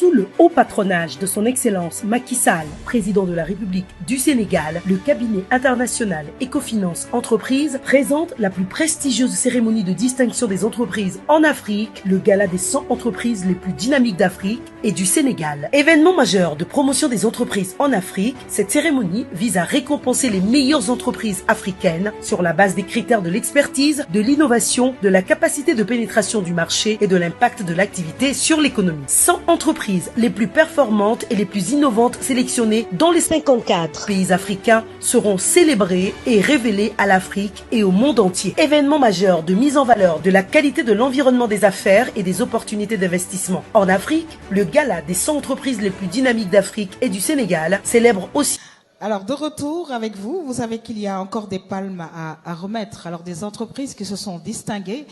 Sous le haut patronage de son Excellence Macky Sall, président de la République du Sénégal, le cabinet international Ecofinance Entreprises présente la plus prestigieuse cérémonie de distinction des entreprises en Afrique, le gala des 100 entreprises les plus dynamiques d'Afrique et du Sénégal. Événement majeur de promotion des entreprises en Afrique, cette cérémonie vise à récompenser les meilleures entreprises africaines sur la base des critères de l'expertise, de l'innovation, de la capacité de pénétration du marché et de l'impact de l'activité sur l'économie. 100 entreprises les plus performantes et les plus innovantes sélectionnées dans les 54 pays africains seront célébrées et révélées à l'Afrique et au monde entier. Événement majeur de mise en valeur de la qualité de l'environnement des affaires et des opportunités d'investissement. En Afrique, le gala des 100 entreprises les plus dynamiques d'Afrique et du Sénégal célèbre aussi. Alors, de retour avec vous, vous savez qu'il y a encore des palmes à remettre. Alors, des entreprises qui se sont distinguées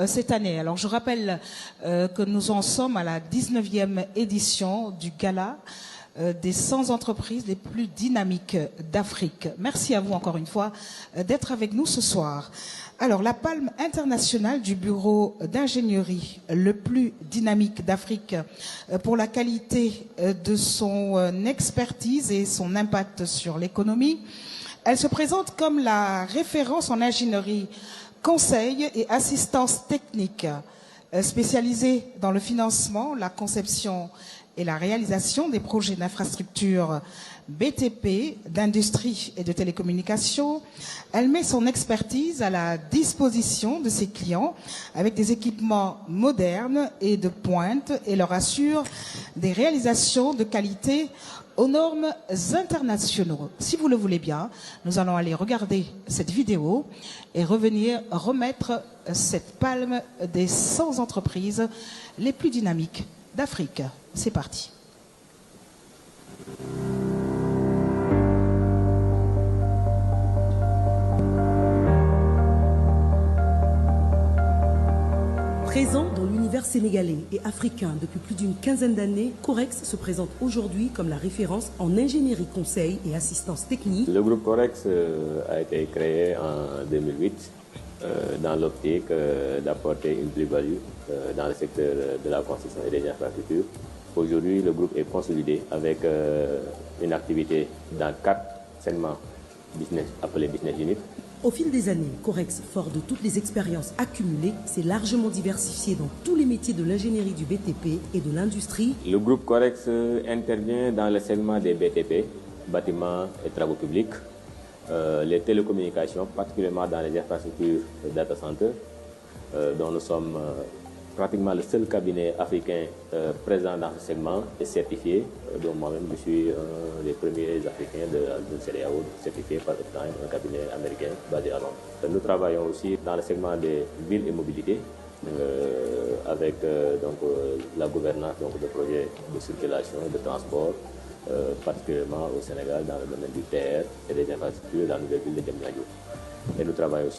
cette année. Alors, je rappelle que nous en sommes à la 19e édition du gala des 100 entreprises les plus dynamiques d'Afrique. Merci à vous encore une fois d'être avec nous ce soir. Alors, la palme internationale du bureau d'ingénierie le plus dynamique d'Afrique pour la qualité de son expertise et son impact sur l'économie, elle se présente comme la référence en ingénierie, conseil et assistance technique spécialisée dans le financement, la conception et la réalisation des projets d'infrastructure BTP, d'industrie et de télécommunications. Elle met son expertise à la disposition de ses clients avec des équipements modernes et de pointe et leur assure des réalisations de qualité aux normes internationales. Si vous le voulez bien, nous allons aller regarder cette vidéo et revenir remettre cette palme des 100 entreprises les plus dynamiques d'Afrique. C'est parti. Présent dans l'univers sénégalais et africain depuis plus d'une quinzaine d'années, Corex se présente aujourd'hui comme la référence en ingénierie conseil et assistance technique. Le groupe Corex a été créé en 2008 dans l'optique d'apporter une plus-value dans le secteur de la construction et des infrastructures. Aujourd'hui, le groupe est consolidé avec une activité dans 4 segments business appelés business units. Au fil des années, Corex, fort de toutes les expériences accumulées, s'est largement diversifié dans tous les métiers de l'ingénierie du BTP et de l'industrie. Le groupe Corex intervient dans le segment des BTP, bâtiments et travaux publics, les télécommunications, particulièrement dans les infrastructures data center, dont nous sommes pratiquement le seul cabinet africain présent dans ce segment et certifié. Donc moi-même, je suis un des premiers Africains de CEDEAO certifié par un cabinet américain basé à Londres. Nous travaillons aussi dans le segment des villes et mobilités avec la gouvernance de projets de circulation et de transport, particulièrement au Sénégal dans le domaine du TR et des infrastructures dans la nouvelle ville de Diamniadio. Et nous travaillons aussi